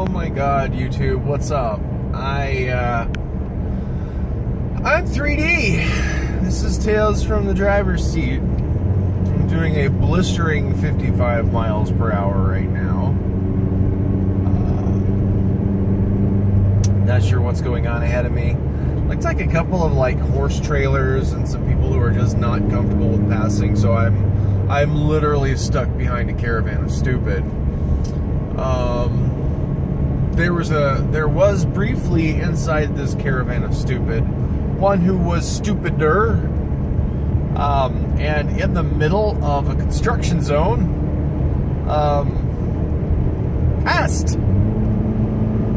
Oh my God, YouTube, what's up? I'm 3D. This is Tales from the driver's seat. I'm doing a blistering 55 miles per hour right now. Not sure what's going on ahead of me. Looks like a couple of horse trailers and some people who are just not comfortable with passing. So I'm literally stuck behind a caravan of stupid. There was briefly inside this caravan of stupid one who was stupider, and in the middle of a construction zone, passed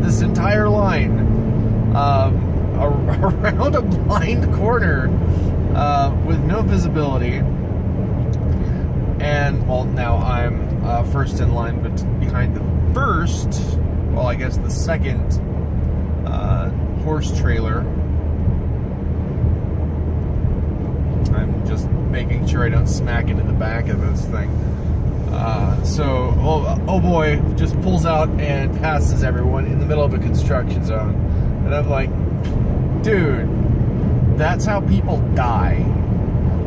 this entire line around a blind corner with no visibility. And well, now I'm first in line, but behind the first, well, I guess the second horse trailer. I'm just making sure I don't smack into the back of this thing. So, oh boy, just pulls out and passes everyone in the middle of a construction zone. And I'm like, dude, that's how people die.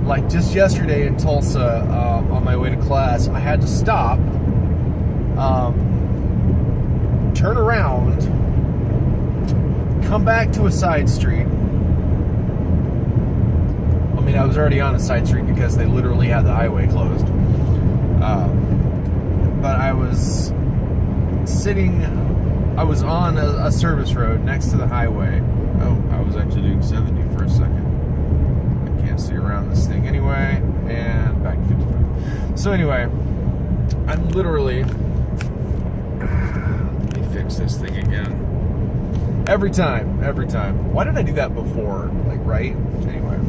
Like just yesterday in Tulsa, on my way to class, I had to stop, turn around, come back to a side street. I mean, I was already on a side street because they literally had the highway closed. But I was on a service road next to the highway. Oh, I was actually doing 70 for a second. Can't see around this thing anyway, and back to 55. So anyway, I'm literally, let me fix this thing again. Every time. Why did I do that before? Right? Anyway.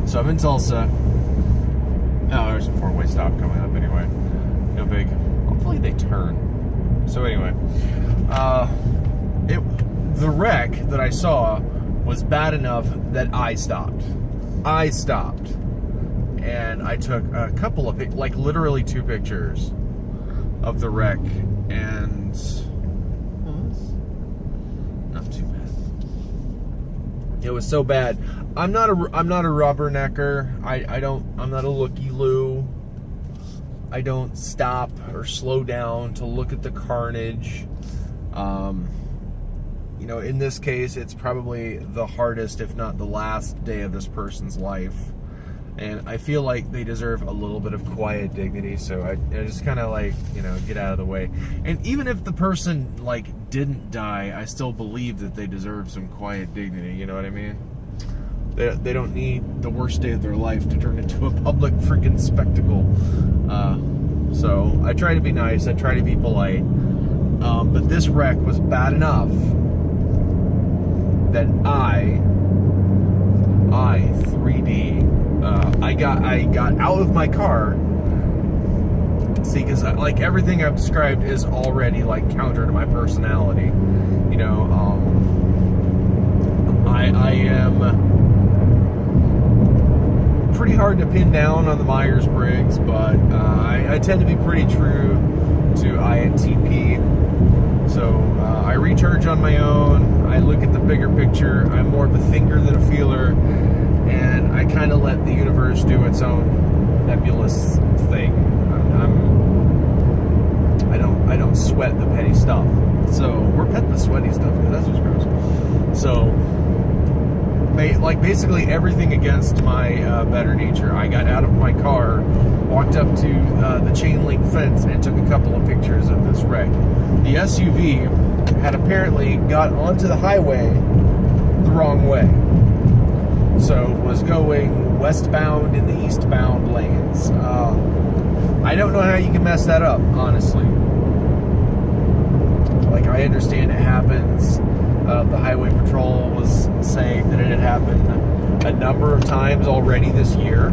So I'm in Tulsa. Oh, there's a four-way stop coming up anyway. No big. Hopefully they turn. So anyway, the wreck that I saw was bad enough that I stopped. And I took a couple of, literally 2 pictures of the wreck, and not too bad. It was so bad. I'm not a rubbernecker. I'm not a looky-loo. I don't stop or slow down to look at the carnage. In this case, it's probably the hardest, if not the last day of this person's life. And I feel like they deserve a little bit of quiet dignity, so I just kind of get out of the way. And even if the person, didn't die, I still believe that they deserve some quiet dignity, you know what I mean? They don't need the worst day of their life to turn into a public freaking spectacle. So I try to be nice, I try to be polite. But this wreck was bad enough that I 3D, I got out of my car. See, because everything I've described is already counter to my personality. I am pretty hard to pin down on the Myers-Briggs, but I tend to be pretty true to INTP. So I recharge on my own. I look at the bigger picture. I'm more of a thinker than a feeler, and I kind of let the universe do its own nebulous thing. I don't sweat the petty stuff. So we're petting the sweaty stuff, because that's what's gross. So basically everything against my better nature. I got out of my car, walked up to the chain link fence, and took a couple of pictures of this wreck. The SUV had apparently got onto the highway the wrong way, so was going westbound in the eastbound lanes. I don't know how you can mess that up, honestly. I understand it happens. The highway patrol was saying that it had happened a number of times already this year.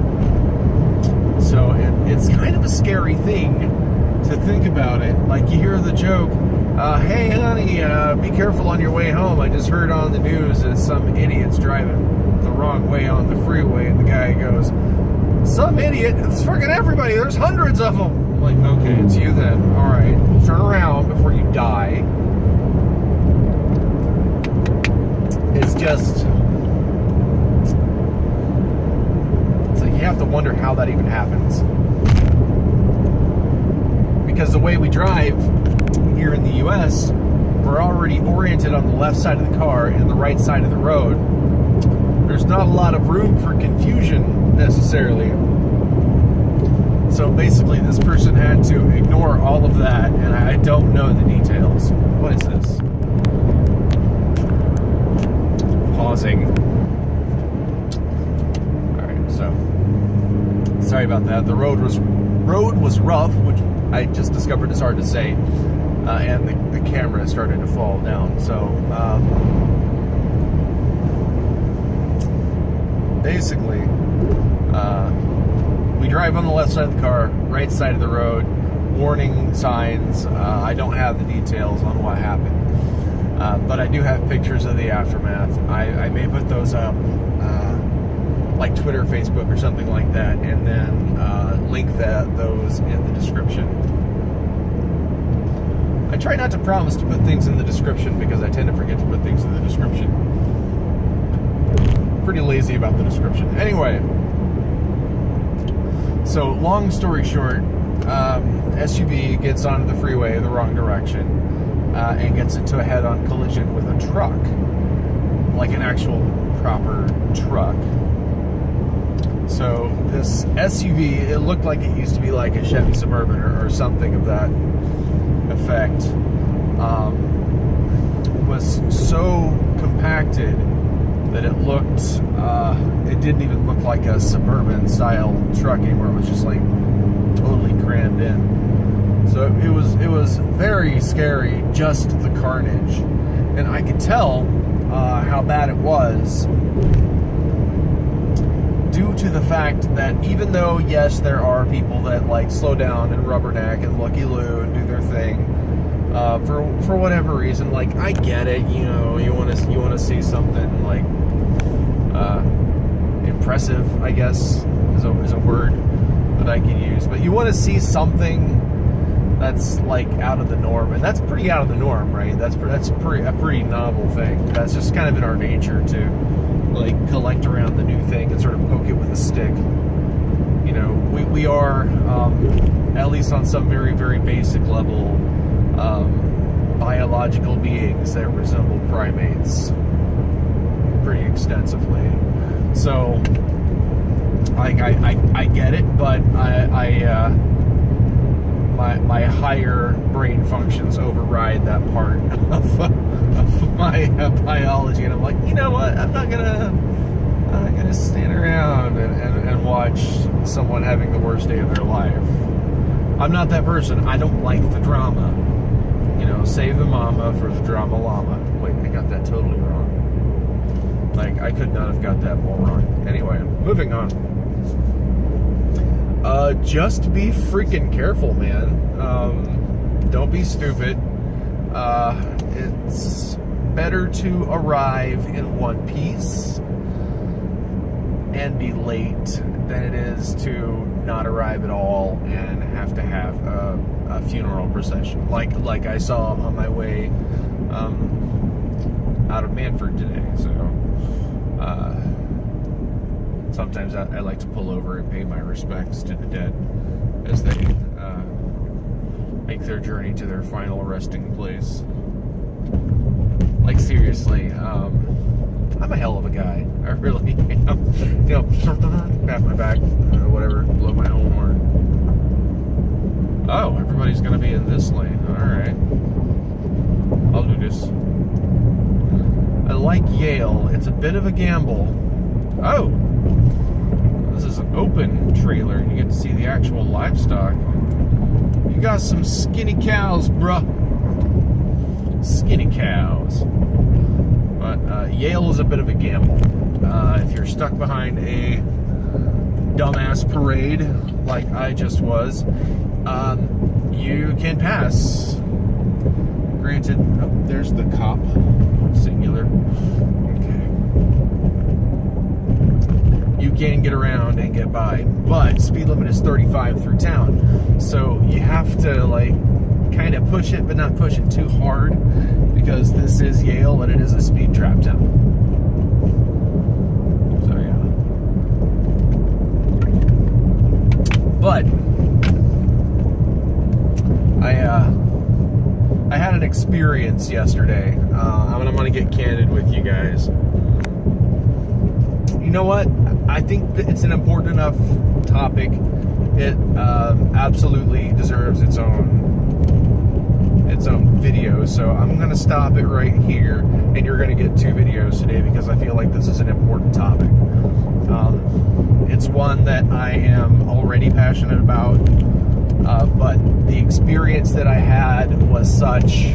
So it's kind of a scary thing to think about it. You hear the joke, hey honey, be careful on your way home. I just heard on the news that some idiot's driving the wrong way on the freeway, and the guy goes, some idiot? It's freaking everybody. There's hundreds of them. I'm like, okay, it's you then. All right, turn around. because the way we drive here in the US, we're already oriented on the left side of the car and the right side of the road. There's not a lot of room for confusion necessarily. So basically this person had to ignore all of that, and I don't know the details. What is this? Pausing. Alright, so sorry about that. The road was rough, which I just discovered is hard to say, and the camera started to fall down. So basically, we drive on the left side of the car, right side of the road, warning signs. I don't have the details on what happened, but I do have pictures of the aftermath. I may put those up, like Twitter, Facebook, or something like that, and then link those in the description. I try not to promise to put things in the description because I tend to forget to put things in the description. Pretty lazy about the description. Anyway, so long story short, SUV gets onto the freeway the wrong direction and gets into a head-on collision with a truck, like an actual proper truck. So this SUV, it looked like it used to be like a Chevy Suburban or something of that effect, was so compacted that it looked, it didn't even look like a Suburban style truck anymore. It was just like totally crammed in. So it was very scary, just the carnage. And I could tell how bad it was due to the fact that even though, yes, there are people that like slow down and rubberneck and looky-loo and do their thing, for whatever reason, like I get it, you know, you want to see something like impressive, I guess is a word that I can use, but you want to see something that's like out of the norm, and that's pretty out of the norm, right? That's a pretty novel thing. That's just kind of in our nature to like collect around the new thing and sort of poke it with a stick. You know, we are, at least on some very, very basic level, biological beings that resemble primates pretty extensively. So, like, I get it, but my higher brain functions override that part of my biology, and I'm like, you know what? I'm not gonna stand around and watch someone having the worst day of their life. I'm not that person. I don't like the drama. You know, save the mama for the drama llama. Wait, I got that totally wrong. Like, I could not have got that more wrong. Anyway, moving on. Just be freaking careful, man. Don't be stupid. It's better to arrive in one piece and be late than it is to not arrive at all and have to have a funeral procession, like I saw on my way out of Manford today. So sometimes I like to pull over and pay my respects to the dead as they make their journey to their final resting place. Like, seriously, I'm a hell of a guy. I really am. You know, pat my back, whatever, blow my own horn. Oh, everybody's gonna be in this lane. Alright. I'll do this. I like Yale. It's a bit of a gamble. Oh! This is an open trailer, and you get to see the actual livestock. You got some skinny cows, bruh. Skinny cows. But Yale is a bit of a gamble. If you're stuck behind a dumbass parade like I just was, you can pass. Granted, oh, there's the cop, singular. Okay. You can get around and get by, but speed limit is 35 through town. So you have to, like, kind of push it, but not push it too hard, because this is Yale and it is a speed trap town. So yeah. But I had an experience yesterday. I'm going to get candid with you guys. You know what? I think that it's an important enough topic. It absolutely deserves its own video. So I'm going to stop it right here, and you're going to get 2 videos today because I feel like this is an important topic. It's one that I am already passionate about, but the experience that I had was such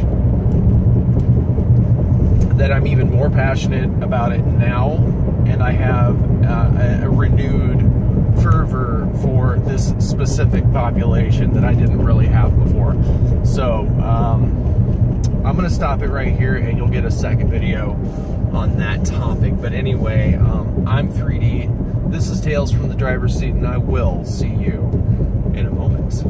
that I'm even more passionate about it now, and I have a renewed fervor for this specific population that I didn't really have before. So I'm going to stop it right here, and you'll get a second video on that topic. But anyway, I'm 3D. This is Tales from the Driver's Seat, and I will see you in a moment.